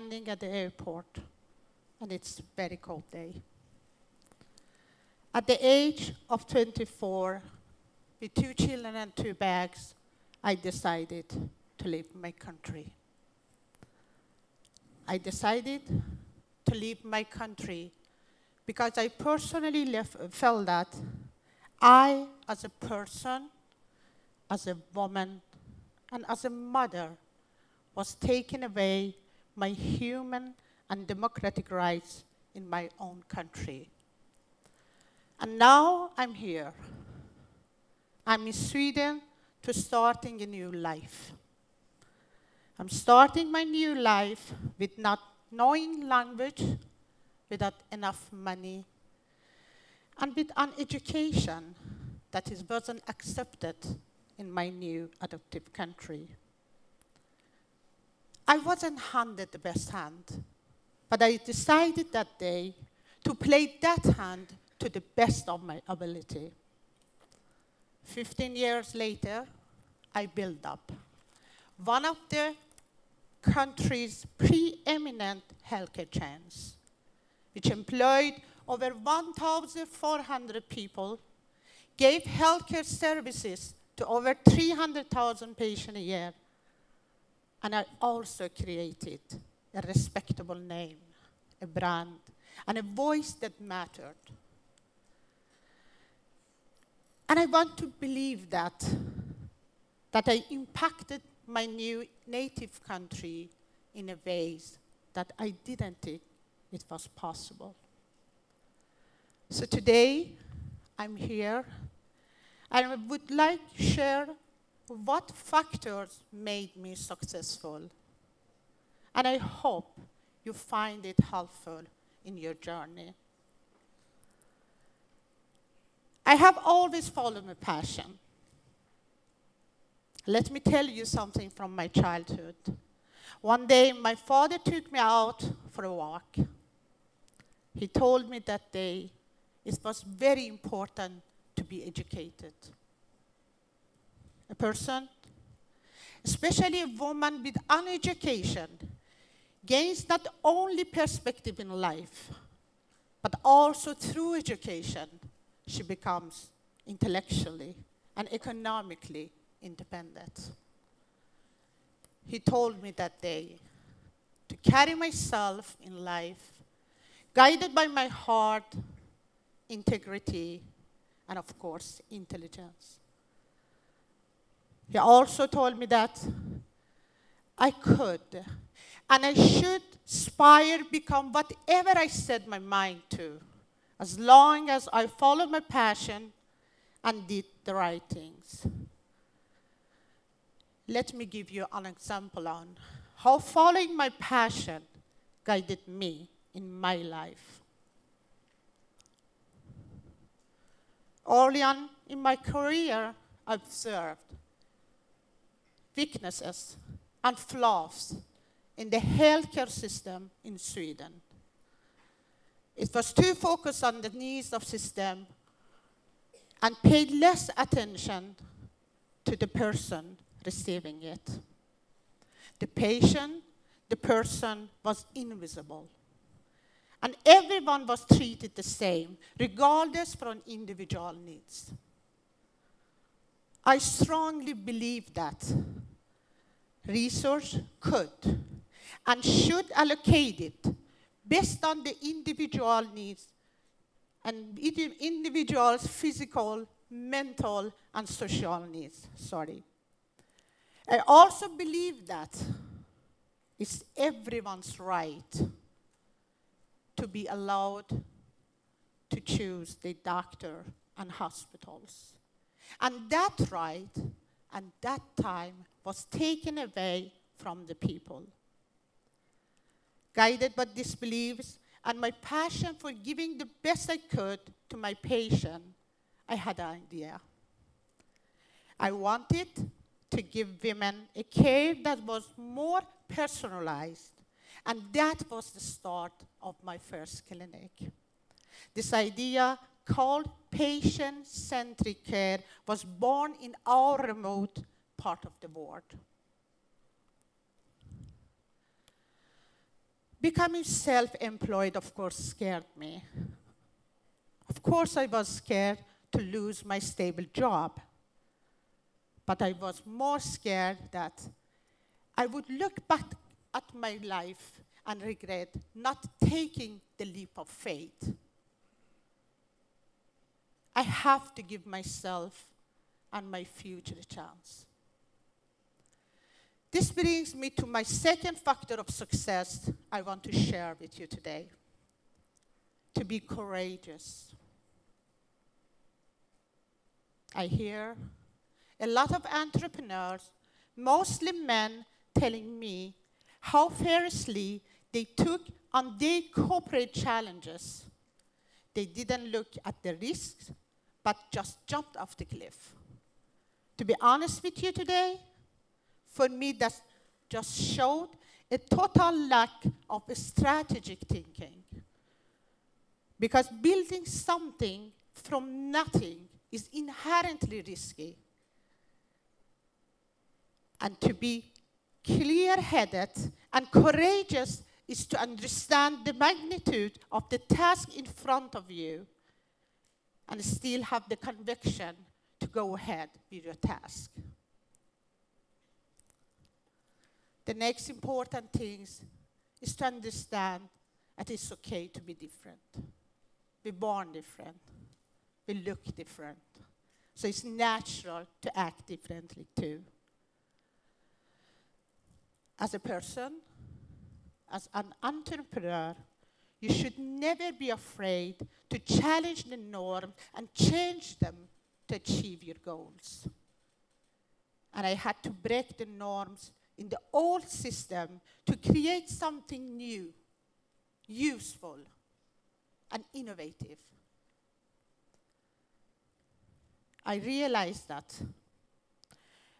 standing at the airport, and it's a very cold day. At the age of 24, with 2 children and 2 bags, I decided to leave my country. I decided to leave my country because I personally felt that I, as a person, as a woman, and as a mother, was taking away my human and democratic rights in my own country. And now I'm here. I'm in Sweden to starting a new life. I'm starting my new life with not knowing language, without enough money, and with an education that wasn't accepted in my new adoptive country. I wasn't handed the best hand, but I decided that day to play that hand to the best of my ability. 15 years later, I built up one of the country's preeminent healthcare chains, which employed over 1,400 people, gave healthcare services to over 300,000 patients a year, and I also created a respectable name, a brand, and a voice that mattered. And I want to believe that I impacted my new native country in a ways that I didn't think it was possible. So today, I'm here, and I would like to share what factors made me successful. And I hope you find it helpful in your journey. I have always followed my passion. Let me tell you something from my childhood. One day, my father took me out for a walk. He told me that day it was very important to be educated. A person, especially a woman with an education, gains not only perspective in life, but also through education, she becomes intellectually and economically independent. He told me that day to carry myself in life, guided by my heart, integrity, and of course, intelligence. He also told me that I could and I should aspire, become whatever I set my mind to, as long as I followed my passion and did the right things. Let me give you an example on how following my passion guided me in my life. Early on in my career, I observed weaknesses and flaws in the healthcare system in Sweden. It was too focused on the needs of the system and paid less attention to the person receiving it. The patient, the person was invisible. And everyone was treated the same, regardless from individual needs. I strongly believe that resource could and should allocate it based on the individual needs and individual's physical, mental, and social needs. I also believe that it's everyone's right to be allowed to choose the doctor and hospitals. And that right and that time was taken away from the people. Guided by these beliefs and my passion for giving the best I could to my patient, I had an idea. I wanted to give women a care that was more personalized, and that was the start of my first clinic. This idea, called patient-centric care, was born in our remote part of the world. Becoming self-employed, of course, scared me. Of course, I was scared to lose my stable job. But I was more scared that I would look back at my life and regret not taking the leap of faith. I have to give myself and my future a chance. This brings me to my second factor of success I want to share with you today. To be courageous. I hear a lot of entrepreneurs, mostly men, telling me how fiercely they took on their corporate challenges. They didn't look at the risks, but just jumped off the cliff. To be honest with you today, for me, that just showed a total lack of strategic thinking. Because building something from nothing is inherently risky. And to be clear-headed and courageous is to understand the magnitude of the task in front of you and still have the conviction to go ahead with your task. The next important thing is to understand that it's okay to be different. We're born different. We look different. So it's natural to act differently too. As a person, as an entrepreneur, you should never be afraid to challenge the norm and change them to achieve your goals. And I had to break the norms in the old system to create something new, useful, and innovative. I realized that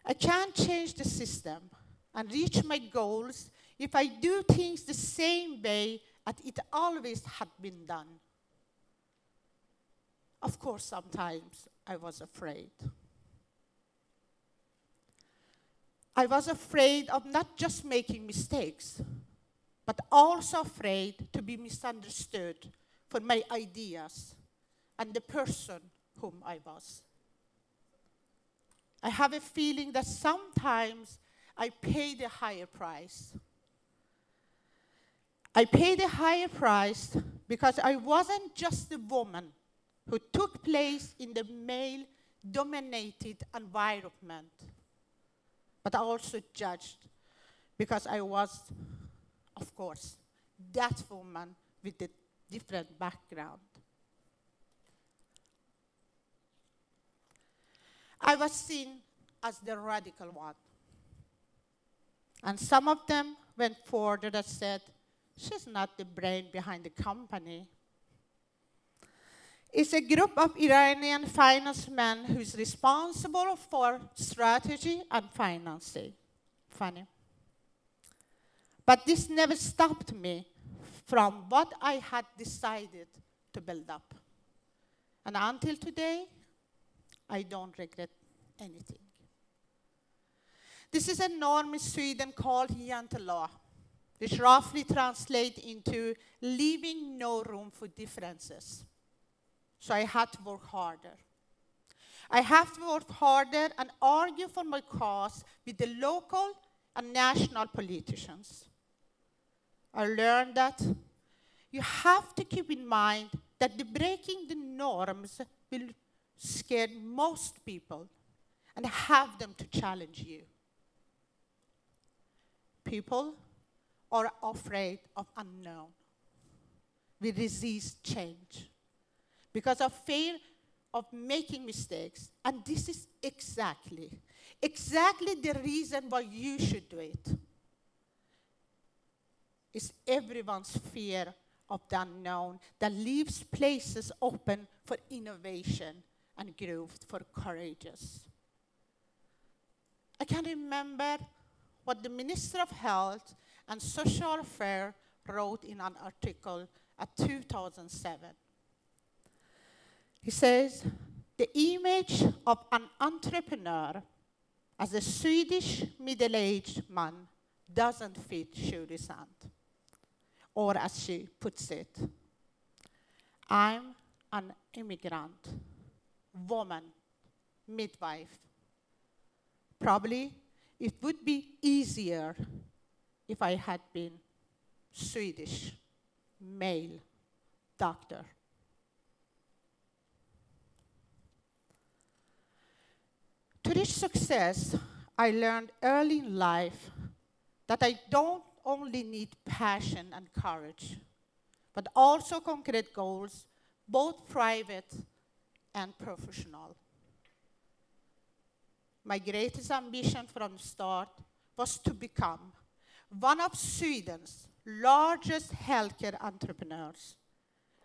I can't change the system and reach my goals if I do things the same way as it always had been done. Of course, sometimes I was afraid. I was afraid of not just making mistakes, but also afraid to be misunderstood for my ideas and the person whom I was. I have a feeling that sometimes I paid a higher price. I paid a higher price because I wasn't just a woman who took place in the male-dominated environment, but I also judged because I was, of course, that woman with a different background. I was seen as the radical one. And some of them went further and said, she's not the brain behind the company. It's a group of Iranian finance-men who's responsible for strategy and financing. Funny. But this never stopped me from what I had decided to build up. And until today, I don't regret anything. This is a norm in Sweden called jantelag, which roughly translates into leaving no room for differences. So I had to work harder. I have to work harder and argue for my cause with the local and national politicians. I learned that you have to keep in mind that the breaking the norms will scare most people and have them to challenge you. People are afraid of unknown. We resist change because of fear of making mistakes. And this is exactly the reason why you should do it. It's everyone's fear of the unknown that leaves places open for innovation and growth for courageous. I can remember what the Minister of Health and Social Affairs wrote in an article at 2007. He says, the image of an entrepreneur as a Swedish middle-aged man doesn't fit Shori Zand. or as she puts it, I'm an immigrant, woman, midwife. Probably it would be easier if I had been Swedish, male, doctor. To reach success, I learned early in life that I don't only need passion and courage, but also concrete goals, both private and professional. My greatest ambition from the start was to become one of Sweden's largest healthcare entrepreneurs.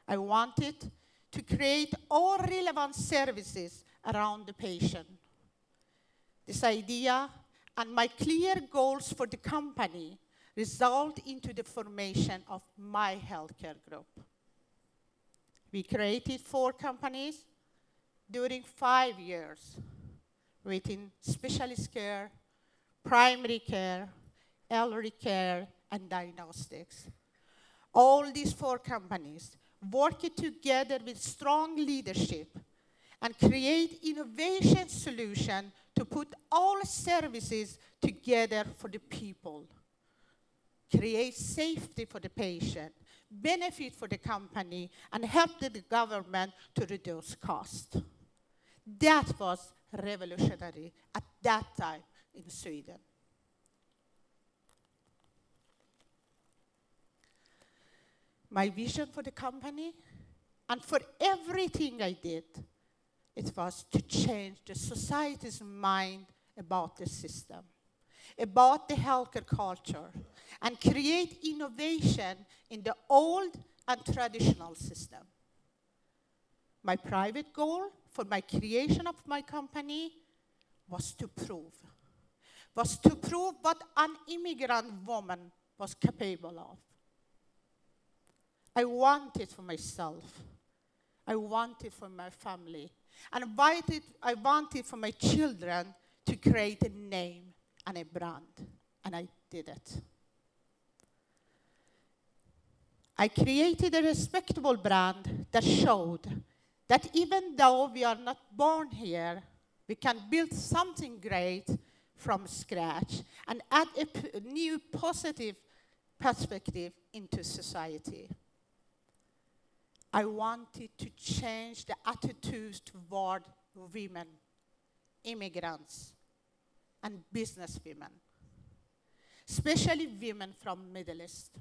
I wanted to create all relevant services around the patient. This idea and my clear goals for the company result into the formation of my healthcare group. We created 4 companies during 5 years within specialist care, primary care, elderly care, and diagnostics. All these 4 companies worked together with strong leadership and create innovation solutions to put all services together for the people, create safety for the patient, benefit for the company, and help the government to reduce cost. That was revolutionary at that time in Sweden. My vision for the company and for everything I did, it was to change the society's mind about the system, about the healthcare culture, and create innovation in the old and traditional system. My private goal for my creation of my company was to prove what an immigrant woman was capable of. I wanted for myself, I wanted for my family, and I wanted for my children to create a name and a brand, and I did it. I created a respectable brand that showed that even though we are not born here, we can build something great from scratch and add a new positive perspective into society. I wanted to change the attitudes toward women, immigrants, and business women, especially women from Middle East.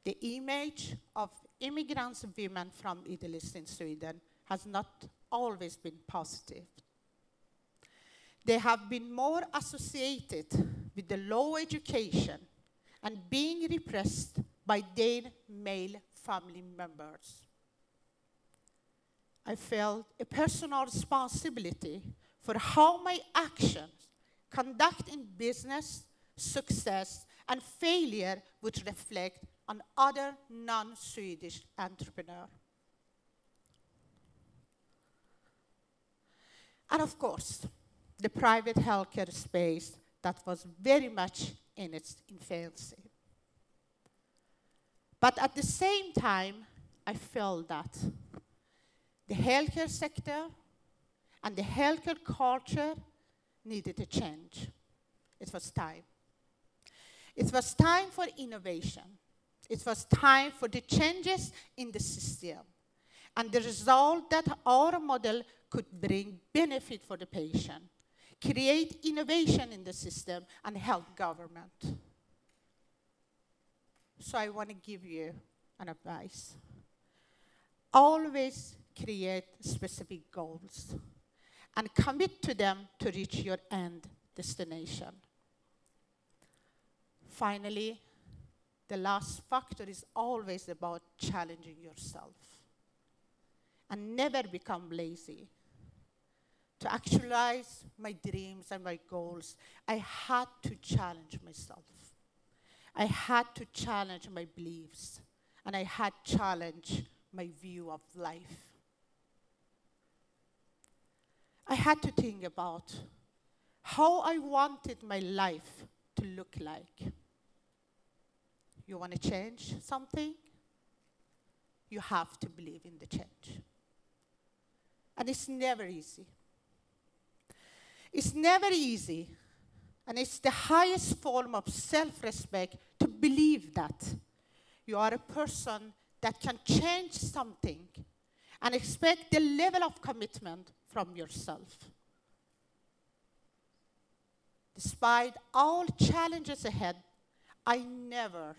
The image of immigrants women from Middle East in Sweden has not always been positive. They have been more associated with the low education and being repressed by their male family members. I felt a personal responsibility for how my actions, conduct in business, success, and failure would reflect on other non-Swedish entrepreneurs. And of course, the private healthcare space that was very much in its infancy. But at the same time, I felt that the healthcare sector and the healthcare culture needed a change. It was time. It was time for innovation. It was time for the changes in the system. And the result that our model could bring benefit for the patient, create innovation in the system, and help government. So I want to give you an advice. Always create specific goals and commit to them to reach your end destination. Finally, the last factor is always about challenging yourself and never become lazy. To actualize my dreams and my goals, I had to challenge myself. I had to challenge my beliefs, and I had to challenge my view of life. I had to think about how I wanted my life to look like. you want to change something, you have to believe in the change. And it's never easy. It's never easy. And it's the highest form of self-respect to believe that you are a person that can change something and expect the level of commitment from yourself. Despite all challenges ahead, I never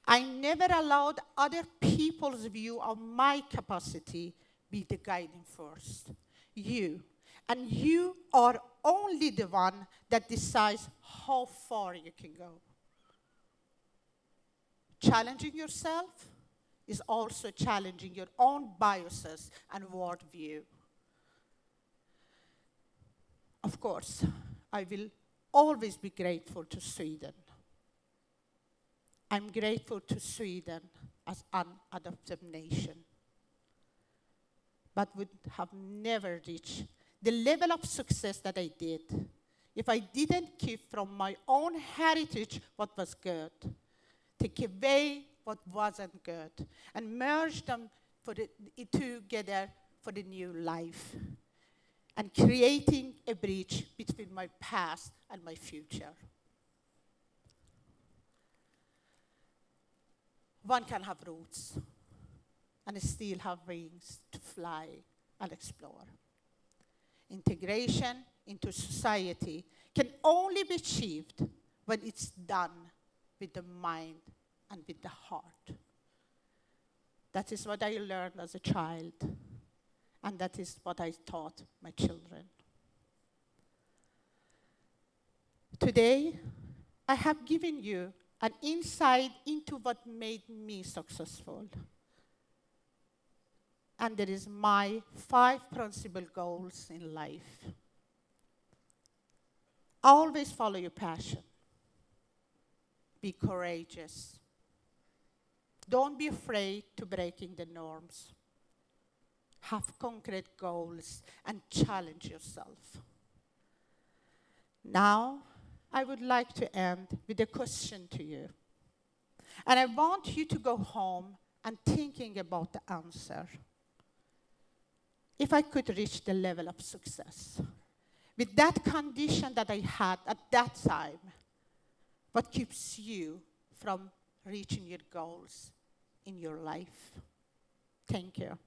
allowed other people's view of my capacity be the guiding force. You. And you are only the one that decides how far you can go. Challenging yourself is also challenging your own biases and worldview. Of course, I will always be grateful to Sweden. I'm grateful to Sweden as an adopted nation, but would have never reached the level of success that I did if I didn't keep from my own heritage what was good, take away what wasn't good, and merge them together for the new life, and creating a bridge between my past and my future. One can have roots and still have wings to fly and explore. Integration into society can only be achieved when it's done with the mind and with the heart. That is what I learned as a child, and that is what I taught my children. Today, I have given you an insight into what made me successful. And there is my 5 principal goals in life. Always follow your passion. Be courageous. Don't be afraid to breaking the norms. Have concrete goals and challenge yourself. Now, I would like to end with a question to you. And I want you to go home and thinking about the answer. If I could reach the level of success, with that condition that I had at that time, what keeps you from reaching your goals in your life? Thank you.